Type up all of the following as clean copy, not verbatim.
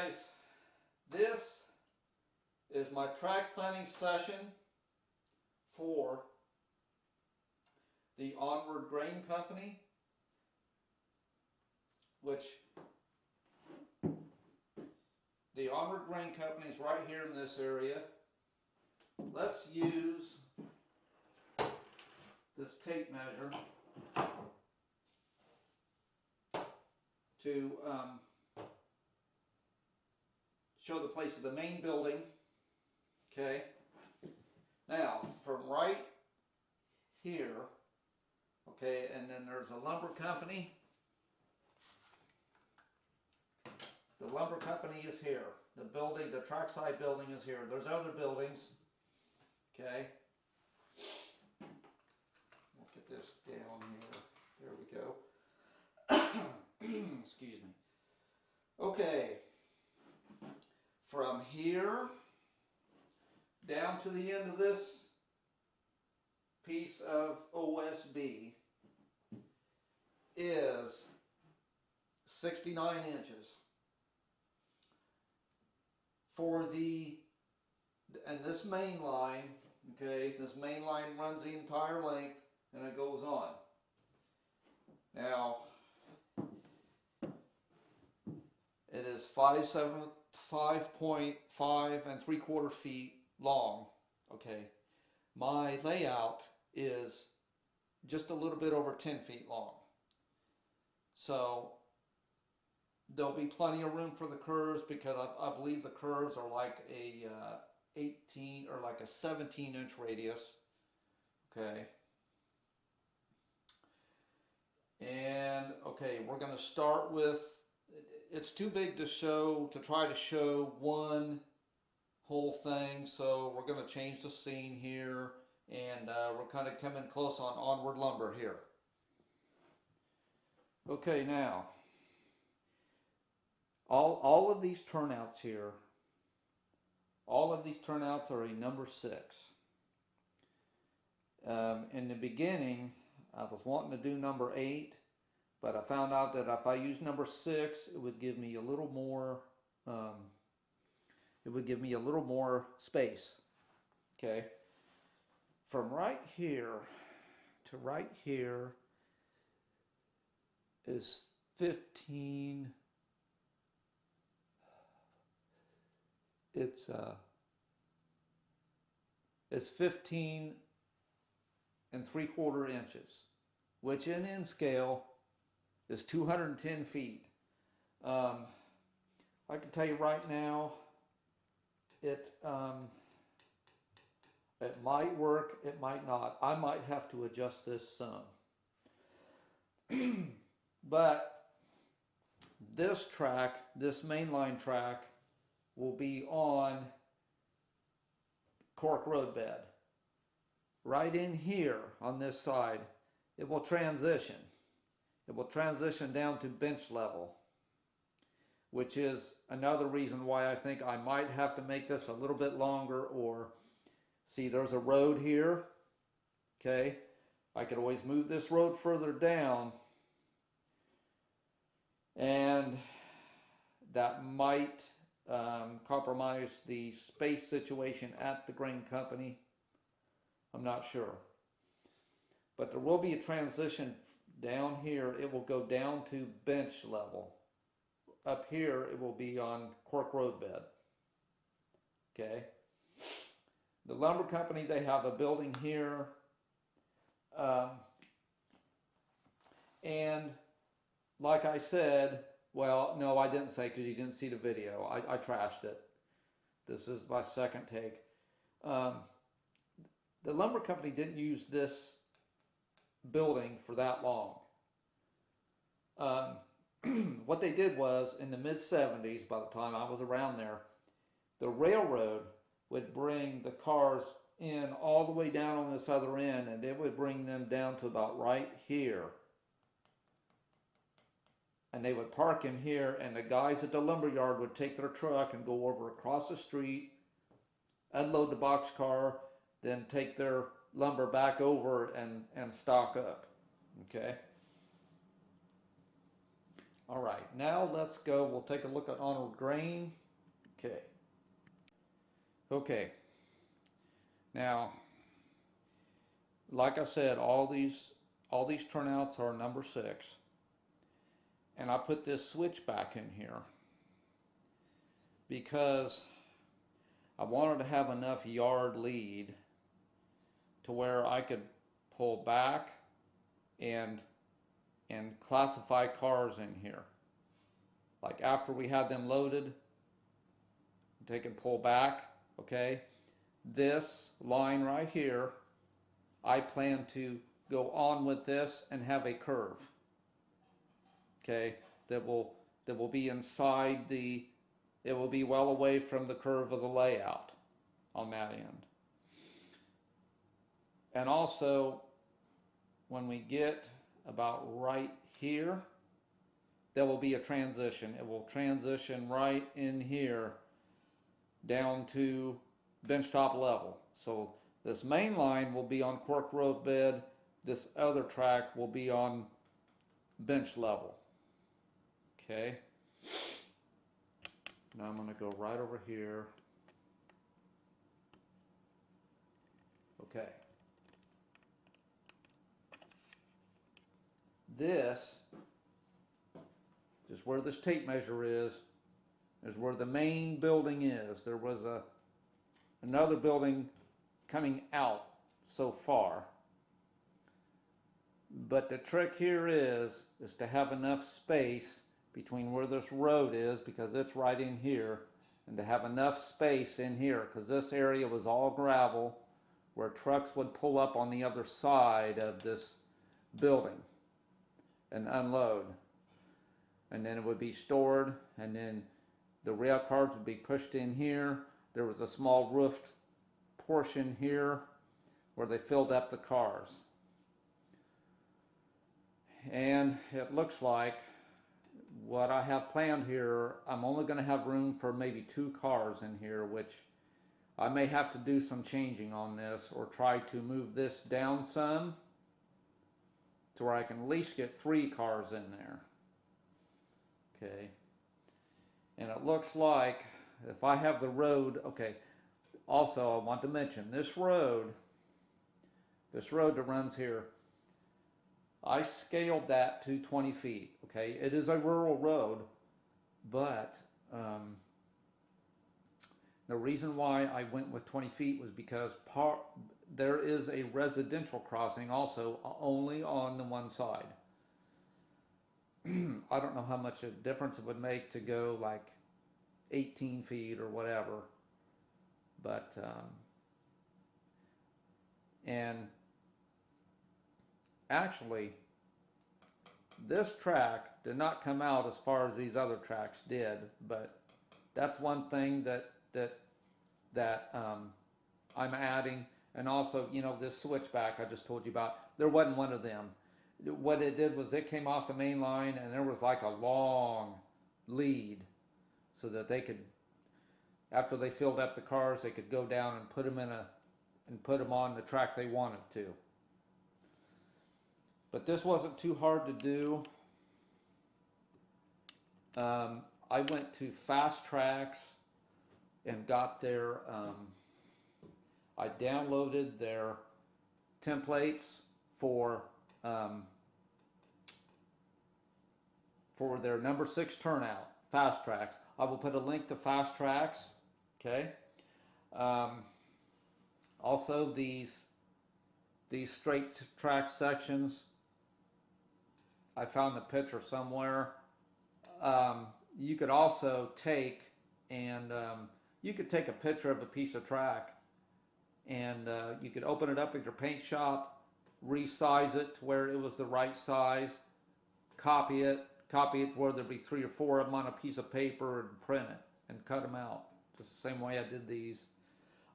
guys, this is my track planning session for the Onward Grain Company, which the Onward Grain Company is right here in this area. Let's use this tape measure to show the place of the main building. Okay, now from right here, okay, and then there's a lumber company. The lumber company is here. The building, the trackside building is here. There's other buildings. Okay. We'll get this down here. There we go. Excuse me. Okay. From here down to the end of this piece of OSB is 69 inches. For the, and this main line, okay, this main line runs the entire length and it goes on. Now, it is 5.5 3/4 feet long, okay. My layout is just a little bit over 10 feet long. So, there'll be plenty of room for the curves because I believe the curves are like a 18 or like a 17-inch radius. Okay. And okay, we're going to start with, it's too big to try to show one whole thing, so we're going to change the scene here, and we're kind of coming close on Onward Lumber here. Okay, now all of these turnouts here, all of these turnouts are a number 6. In the beginning, I was wanting to do number 8, but I found out that if I use number 6, it would give me a little more. It would give me a little more space. Okay, from right here to right here is 15. It's 15 3/4 inches, which in end scale is 210 feet. I can tell you right now, it might work, it might not. I might have to adjust this some. But this track, this mainline track, will be on cork roadbed. Right in here on this side, it will transition. It will transition down to bench level, which is another reason why I think I might have to make this a little bit longer. Or see, there's a road here. Okay, I could always move this road further down, and that might compromise the space situation at the grain company. I'm not sure. But there will be a transition down here. It will go down to bench level. Up here, it will be on cork roadbed. Okay. The lumber company, they have a building here. And like I said, well, no, I didn't say because you didn't see the video. I trashed it. This is my second take. The lumber company didn't use this building for that long. What they did was, in the mid-70s, by the time I was around there, the railroad would bring the cars in all the way down on this other end, and it would bring them down to about right here. And they would park him here, and the guys at the lumber yard would take their truck and go over across the street, unload the boxcar, then take their lumber back over and stock up. Okay. All right, now let's go. We'll take a look at Onward grain. Okay. Okay. Now, like I said, all these turnouts are number 6. And I put this switch back in here because I wanted to have enough yard lead to where I could pull back and classify cars in here. Like after we had them loaded, take and pull back, okay? This line right here, I plan to go on with this and have a curve, okay? That will be inside the, it will be well away from the curve of the layout on that end. And also, when we get about right here, there will be a transition. It will transition right in here down to benchtop level. So this main line will be on cork road bed. This other track will be on bench level. Okay. Now I'm going to go right over here. Okay. This is where this tape measure is where the main building is. There was another building coming out so far. But the trick here is to have enough space between where this road is, because it's right in here, and to have enough space in here, because this area was all gravel, where trucks would pull up on the other side of this building and unload. And then it would be stored, and then the rail cars would be pushed in here. There was a small roofed portion here where they filled up the cars. And it looks like what I have planned here, I'm only going to have room for maybe 2 cars in here, which I may have to do some changing on this, or try to move this down some to where I can at least get 3 cars in there. Okay. And it looks like if I have the road, okay, also I want to mention this road that runs here, I scaled that to 20 feet, okay? It is a rural road, but the reason why I went with 20 feet was because there is a residential crossing also only on the one side. I don't know how much a difference it would make to go like 18 feet or whatever, but and actually this track did not come out as far as these other tracks did, but that's one thing that I'm adding. And also, you know, this switchback I just told you about, there wasn't one of them. What it did was it came off the main line, and there was like a long lead, so that they could, after they filled up the cars, they could go down and put them on the track they wanted to. But this wasn't too hard to do. I went to Fast Tracks and got their, I downloaded their templates for their number 6 turnout, Fast Tracks. I will put a link to Fast Tracks, okay? Also these straight track sections, I found the picture somewhere. You could also take and you could take a picture of a piece of track, and you could open it up at your paint shop, resize it to where it was the right size, copy it where there'd be 3 or 4 of them on a piece of paper, and print it and cut them out just the same way I did these.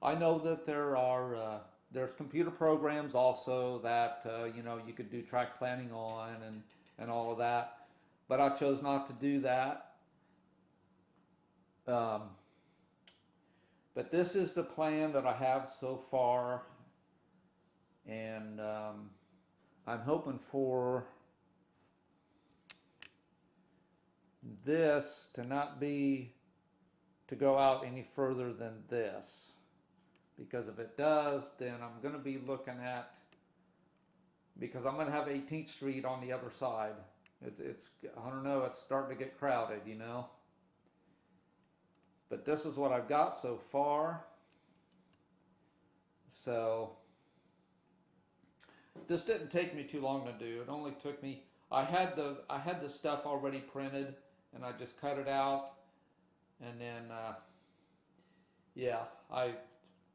I know that there are there's computer programs also that you know, you could do track planning on and all of that, but I chose not to do that. But this is the plan that I have so far, and I'm hoping for this to not be, to go out any further than this. Because if it does, then I'm going to be looking at, because I'm going to have 18th Street on the other side. It's, I don't know, it's starting to get crowded, you know. But this is what I've got so far. So this didn't take me too long to do. It only took me, I had the stuff already printed, and I just cut it out, and then yeah, I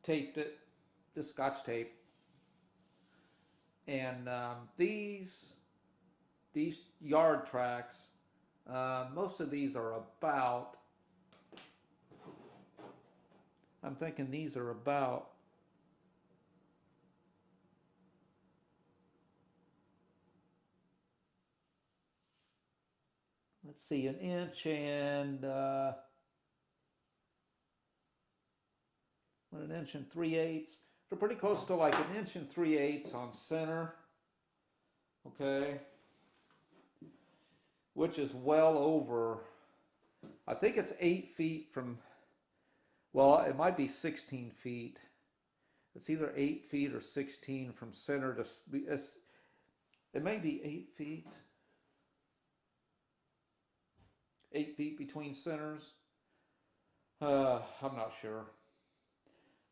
taped it, the Scotch tape. And these yard tracks, most of these are about, I'm thinking these are about, let's see, an inch and 3/8. They're pretty close to like 1 3/8 on center. Okay. Which is well over, I think it's 8 feet from, well, it might be 16 feet. It's either 8 feet or 16 from center to, it may be 8 feet. 8 feet between centers. I'm not sure.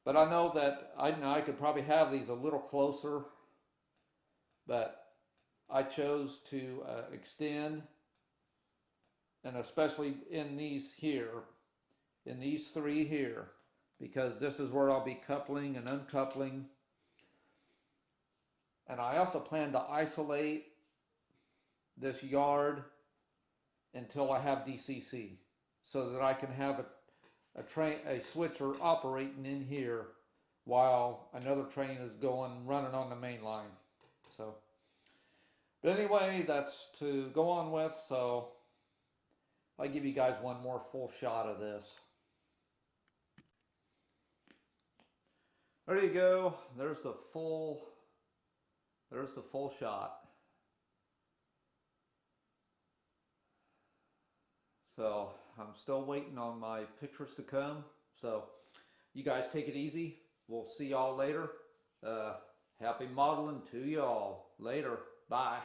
But I know that I could probably have these a little closer, but I chose to extend, and especially in these here, in these 3 here, because this is where I'll be coupling and uncoupling. And I also plan to isolate this yard until I have DCC, so that I can have a switcher operating in here while another train is running on the main line. So, but anyway, that's to go on with. So I'll give you guys one more full shot of this. There you go. There's the full shot. So I'm still waiting on my pictures to come. So you guys take it easy. We'll see y'all later. Happy modeling to y'all. Later. Bye.